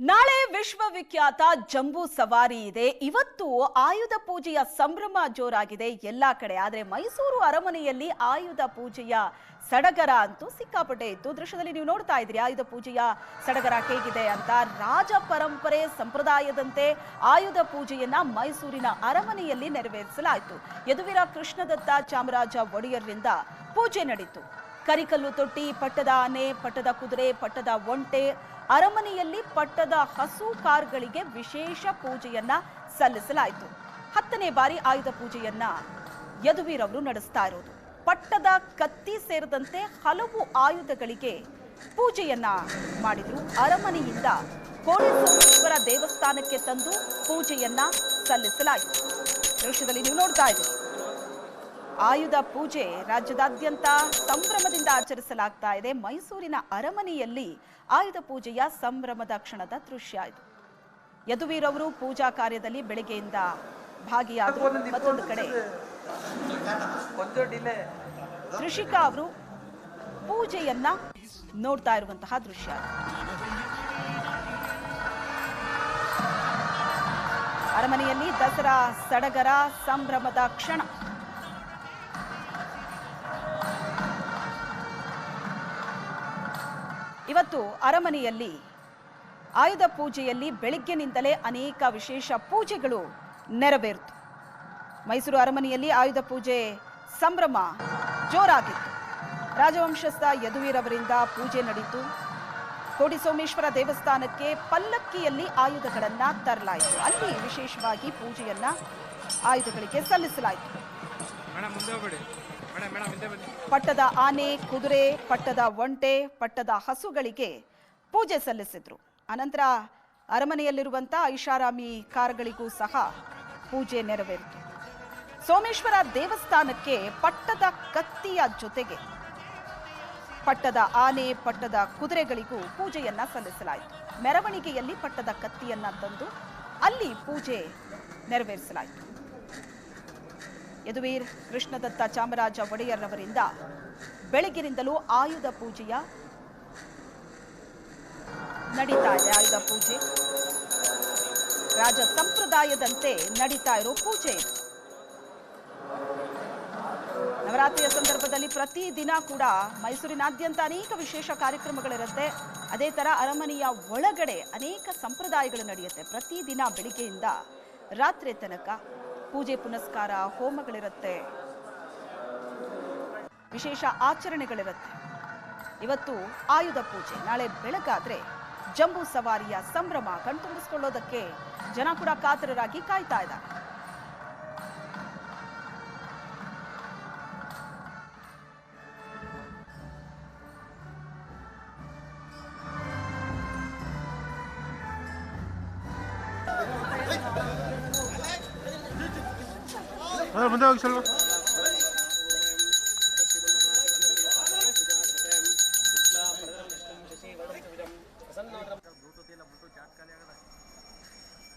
ನಾಳೆ ವಿಶ್ವವಿಖ್ಯಾತ ಜಂಬೂ ಸವಾರಿ ಇದೆ. ಇವತ್ತು ಆಯುಧ ಪೂಜೆಯ ಸಂಭ್ರಮ ಜೋರಾಗಿದೆ ಎಲ್ಲಾ ಕಡೆ. ಆದ್ರೆ ಮೈಸೂರು ಅರಮನೆಯಲ್ಲಿ ಆಯುಧ ಪೂಜೆಯ ಸಡಗರ ಅಂತೂ ಸಿಕ್ಕಾಪಟ್ಟೆ ಇತ್ತು. ದೃಶ್ಯದಲ್ಲಿ ನೀವು ನೋಡ್ತಾ ಇದ್ರಿ ಆಯುಧ ಪೂಜೆಯ ಸಡಗರ ಹೇಗಿದೆ ಅಂತ. ರಾಜ ಪರಂಪರೆ ಸಂಪ್ರದಾಯದಂತೆ ಆಯುಧ ಪೂಜೆಯನ್ನ ಮೈಸೂರಿನ ಅರಮನೆಯಲ್ಲಿ ನೆರವೇರಿಸಲಾಯಿತು. ಯದುವೀರ ಕೃಷ್ಣದತ್ತ ಚಾಮರಾಜ ಒಡೆಯರ್ರಿಂದ ಪೂಜೆ ನಡೆಯಿತು. ಕರಿಕಲ್ಲು ತೊಟ್ಟಿ, ಪಟ್ಟದ ಆನೆ, ಪಟ್ಟದ ಕುದುರೆ, ಪಟ್ಟದ ಒಂಟೆ, ಅರಮನೆಯಲ್ಲಿ ಪಟ್ಟದ ಹಸು ಕಾರ್ಗಳಿಗೆ ವಿಶೇಷ ಪೂಜೆಯನ್ನ ಸಲ್ಲಿಸಲಾಯಿತು. 10ನೇ ಬಾರಿ ಆಯುಧ ಪೂಜೆಯನ್ನ ಯದುವೀರವರು ನಡೆಸ್ತಾ ಇರೋದು. ಪಟ್ಟದ ಕತ್ತಿ ಸೇರಿದಂತೆ ಹಲವು ಆಯುಧಗಳಿಗೆ ಪೂಜೆಯನ್ನ ಮಾಡಿದ್ರು. ಅರಮನೆಯಿಂದ ಕೋಟೇಶ್ವರ ದೇವಸ್ಥಾನಕ್ಕೆ ತಂದು ಪೂಜೆಯನ್ನ ಸಲ್ಲಿಸಲಾಯಿತು. ದೃಶ್ಯದಲ್ಲಿ ನೀವು ನೋಡ್ತಾ ಇದ್ದೀರಿ ಆಯುಧ ಪೂಜೆ ರಾಜ್ಯದಾದ್ಯಂತ ಸಂಭ್ರಮದಿಂದ ಆಚರಿಸಲಾಗ್ತಾ ಇದೆ. ಮೈಸೂರಿನ ಅರಮನೆಯಲ್ಲಿ ಆಯುಧ ಪೂಜೆಯ ಸಂಭ್ರಮದ ಕ್ಷಣದ ದೃಶ್ಯ ಇದು. ಯದುವೀರವರು ಪೂಜಾ ಕಾರ್ಯದಲ್ಲಿ ಬೆಳಗ್ಗೆಯಿಂದ ಭಾಗಿಯಾದರು. ಮತ್ತೊಂದು ಕಡೆ ತ್ರಿಷಿಕಾ ಅವರು ಪೂಜೆಯನ್ನ ನೋಡ್ತಾ ಇರುವಂತಹ ದೃಶ್ಯ. ಅರಮನೆಯಲ್ಲಿ ದಸರಾ ಸಡಗರ ಸಂಭ್ರಮದ ಕ್ಷಣ. ಇವತ್ತು ಅರಮನೆಯಲ್ಲಿ ಆಯುಧ ಪೂಜೆಯಲ್ಲಿ ಬೆಳಗ್ಗೆನಿಂದಲೇ ಅನೇಕ ವಿಶೇಷ ಪೂಜೆಗಳು ನೆರವೇರಿತು. ಮೈಸೂರು ಅರಮನೆಯಲ್ಲಿ ಆಯುಧ ಪೂಜೆ ಸಂಭ್ರಮ ಜೋರಾಗಿತ್ತು. ರಾಜವಂಶಸ್ಥ ಯದುವೀರವರಿಂದ ಪೂಜೆ ನಡೆಯಿತು. ಕೋಟಿ ಸೋಮೇಶ್ವರ ದೇವಸ್ಥಾನಕ್ಕೆ ಪಲ್ಲಕ್ಕಿಯಲ್ಲಿ ಆಯುಧಗಳನ್ನು ತರಲಾಯಿತು. ಅಲ್ಲಿ ವಿಶೇಷವಾಗಿ ಪೂಜೆಯನ್ನ ಆಯುಧಗಳಿಗೆ ಸಲ್ಲಿಸಲಾಯಿತು. ಪಟ್ಟದ ಆನೆ, ಕುದುರೆ, ಪಟ್ಟದ ಒಂಟೆ, ಪಟ್ಟದ ಹಸುಗಳಿಗೆ ಪೂಜೆ ಸಲ್ಲಿಸಿದ್ರು. ಅನಂತರ ಅರಮನೆಯಲ್ಲಿರುವಂತಹ ಐಷಾರಾಮಿ ಕಾರುಗಳಿಗೂ ಸಹ ಪೂಜೆ ನೆರವೇರಿತು. ಸೋಮೇಶ್ವರ ದೇವಸ್ಥಾನಕ್ಕೆ ಪಟ್ಟದ ಕತ್ತಿಯ ಜೊತೆಗೆ ಪಟ್ಟದ ಆನೆ, ಪಟ್ಟದ ಕುದುರೆಗಳಿಗೂ ಪೂಜೆಯನ್ನ ಸಲ್ಲಿಸಲಾಯಿತು. ಮೆರವಣಿಗೆಯಲ್ಲಿ ಪಟ್ಟದ ಕತ್ತಿಯನ್ನ ತಂದು ಅಲ್ಲಿ ಪೂಜೆ ನೆರವೇರಿಸಲಾಯಿತು. ಯದುವೀರ್ ಕೃಷ್ಣದತ್ತ ಚಾಮರಾಜ ಒಡೆಯರ್ರವರಿಂದ ಬೆಳಗಿನಿಂದಲೂ ಆಯುಧ ಪೂಜೆಯ ನಡೀತಾ ಇದೆ. ಆಯುಧ ಪೂಜೆ ರಾಜ ಸಂಪ್ರದಾಯದಂತೆ ನಡೀತಾ ಇರೋ ಪೂಜೆ. ನವರಾತ್ರಿಯ ಸಂದರ್ಭದಲ್ಲಿ ಪ್ರತಿದಿನ ಕೂಡ ಮೈಸೂರಿನಾದ್ಯಂತ ಅನೇಕ ವಿಶೇಷ ಕಾರ್ಯಕ್ರಮಗಳಿರುತ್ತೆ. ಅದೇ ತರ ಅರಮನೆಯ ಒಳಗಡೆ ಅನೇಕ ಸಂಪ್ರದಾಯಗಳು ನಡೆಯುತ್ತೆ. ಪ್ರತಿದಿನ ಬೆಳಿಗ್ಗೆಯಿಂದ ರಾತ್ರಿ ತನಕ ಪೂಜೆ ಪುನಸ್ಕಾರ, ಹೋಮಗಳಿರುತ್ತೆ, ವಿಶೇಷ ಆಚರಣೆಗಳಿರುತ್ತೆ. ಇವತ್ತು ಆಯುಧ ಪೂಜೆ, ನಾಳೆ ಬೆಳಗಾದ್ರೆ ಜಂಬೂ ಸವಾರಿಯ ಸಂಭ್ರಮ ಕಣ್ತುಂಬಿಸಿಕೊಳ್ಳೋದಕ್ಕೆ ಜನ ಕೂಡ ಕಾತರರಾಗಿ ಕಾಯ್ತಾ ಇದ್ದಾರೆ. ಮುಂದೆ ಹೋಗಿ ಸ್ವಲ್ಪ.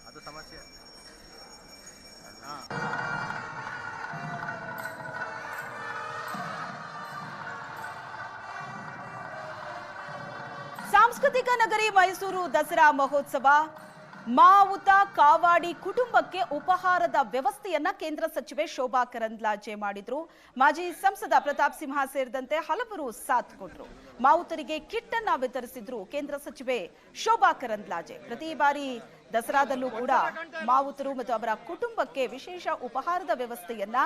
ಅದು ಸಮಸ್ಯೆ. ಸಾಂಸ್ಕೃತಿಕ ನಗರಿ ಮೈಸೂರು ದಸರಾ ಮಹೋತ್ಸವ. ಮಾವುತ ಕಾವಾಡಿ ಕುಟುಂಬಕ್ಕೆ ಉಪಹಾರದ ವ್ಯವಸ್ಥೆಯನ್ನ ಕೇಂದ್ರ ಸಚಿವೆ ಶೋಭಾ ಕರಂದ್ಲಾಜೆ ಮಾಡಿದ್ರು. ಮಾಜಿ ಸಂಸದ ಪ್ರತಾಪ್ ಸಿಂಹ ಸೇರಿದಂತೆ ಹಲವರು ಸಾಥ್ ಕೊಟ್ರು. ಮಾವುತರಿಗೆ ಕಿಟ್ ಅನ್ನ ವಿತರಿಸಿದ್ರು ಕೇಂದ್ರ ಸಚಿವೆ ಶೋಭಾ ಕರಂದ್ಲಾಜೆ. ಪ್ರತಿ ಬಾರಿ ದಸರಾದಲ್ಲೂ ಕೂಡ ಮಾವುತರು ಮತ್ತು ಅವರ ಕುಟುಂಬಕ್ಕೆ ವಿಶೇಷ ಉಪಹಾರದ ವ್ಯವಸ್ಥೆಯನ್ನ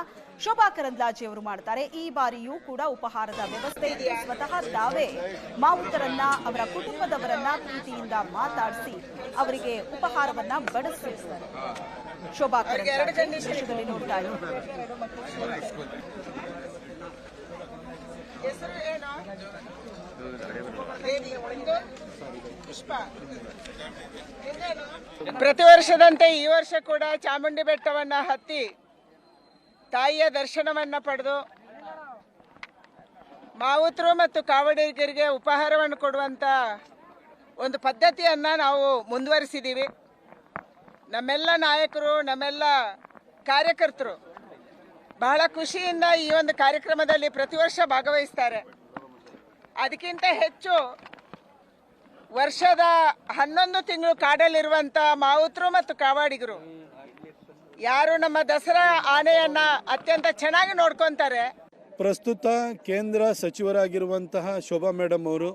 ಶೋಭಾ ಕರಂದ್ಲಾಜೆ ಅವರು ಮಾಡ್ತಾರೆ. ಈ ಬಾರಿಯೂ ಕೂಡ ಉಪಹಾರದ ವ್ಯವಸ್ಥೆ ಇದೆ. ಸ್ವತಃ ತಾವೇ ಮಾವುತರನ್ನ, ಅವರ ಕುಟುಂಬದವರನ್ನ ಪ್ರೀತಿಯಿಂದ ಮಾತಾಡಿಸಿ ಅವರಿಗೆ ಉಪಹಾರವನ್ನ ಬಡಿಸಿದ್ರು ಶೋಭಾ ಕರಂದ್ಲಾಜೆ. ದೃಶ್ಯದಲ್ಲಿ ನೋಡ್ತಾ ಇದ್ದಾರೆ. ಪ್ರತಿ ವರ್ಷದಂತೆ ಈ ವರ್ಷ ಕೂಡ ಚಾಮುಂಡಿ ಬೆಟ್ಟವನ್ನ ಹತ್ತಿ ತಾಯಿಯ ದರ್ಶನವನ್ನ ಪಡೆದು ಮಾವುತರು ಮತ್ತು ಕಾವಡಿಗರಿಗೆ ಉಪಹಾರವನ್ನು ಕೊಡುವಂತ ಒಂದು ಪದ್ಧತಿಯನ್ನ ನಾವು ಮುಂದುವರಿಸಿದ್ದೀವಿ. ನಮ್ಮೆಲ್ಲ ನಾಯಕರು, ನಮ್ಮೆಲ್ಲ ಕಾರ್ಯಕರ್ತರು ಬಹಳ ಖುಷಿಯಿಂದ ಈ ಒಂದು ಕಾರ್ಯಕ್ರಮದಲ್ಲಿ ಪ್ರತಿ ವರ್ಷ ಭಾಗವಹಿಸ್ತಾರೆ. ಅದಕ್ಕಿಂತ ಹೆಚ್ಚು ವರ್ಷದ 11 ತಿಂಗಳು ಕಾಡಲ್ಲಿರುವಂತ ಮಾವುತರು ಮತ್ತು ಕಾವಾಡಿಗರು ಯಾರು ನಮ್ಮ ದಸರಾ ಆನೆಯನ್ನ ಅತ್ಯಂತ ಚೆನ್ನಾಗಿ ನೋಡ್ಕೊಂತಾರೆ. ಪ್ರಸ್ತುತ ಕೇಂದ್ರ ಸಚಿವರಾಗಿರುವಂತಹ ಶೋಭಾ ಮೇಡಮ್ ಅವರು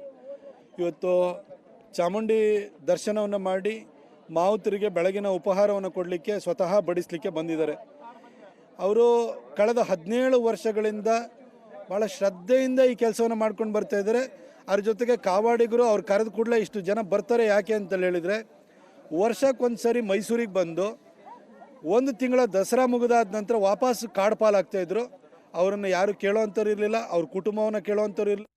ಇವತ್ತು ಚಾಮುಂಡಿ ದರ್ಶನವನ್ನು ಮಾಡಿ ಮಾವುತರಿಗೆ ಬೆಳಗಿನ ಉಪಹಾರವನ್ನು ಕೊಡಲಿಕ್ಕೆ ಸ್ವತಃ ಬಡಿಸಲಿಕ್ಕೆ ಬಂದಿದ್ದಾರೆ. ಅವರು ಕಳೆದ 17 ವರ್ಷಗಳಿಂದ ಭಾಳ ಶ್ರದ್ಧೆಯಿಂದ ಈ ಕೆಲಸವನ್ನು ಮಾಡ್ಕೊಂಡು ಬರ್ತಾ ಇದ್ದಾರೆ. ಅದ್ರ ಜೊತೆಗೆ ಕಾವಾಡಿಗರು ಅವ್ರು ಕರೆದ ಕೂಡಲೇ ಇಷ್ಟು ಜನ ಬರ್ತಾರೆ ಯಾಕೆ ಅಂತ ಹೇಳಿದರೆ, ವರ್ಷಕ್ಕೊಂದು ಸರಿ ಮೈಸೂರಿಗೆ ಬಂದು 1 ತಿಂಗಳ ದಸರಾ ಮುಗಿದಾದ ನಂತರ ವಾಪಸ್ ಕಾಡು ಪಾಲಾಗ್ತಾಯಿದ್ರು. ಅವರನ್ನು ಯಾರು ಕೇಳೋವಂಥವ್ರು ಇರಲಿಲ್ಲ, ಅವ್ರ ಕುಟುಂಬವನ್ನು ಕೇಳೋವಂಥವ್ರು ಇರಲಿಲ್ಲ.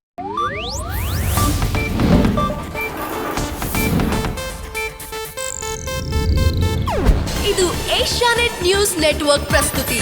ಇದು ಏಷ್ಯಾನೆಟ್ ನ್ಯೂಸ್ ನೆಟ್ವರ್ಕ್ ಪ್ರಸ್ತುತಿ.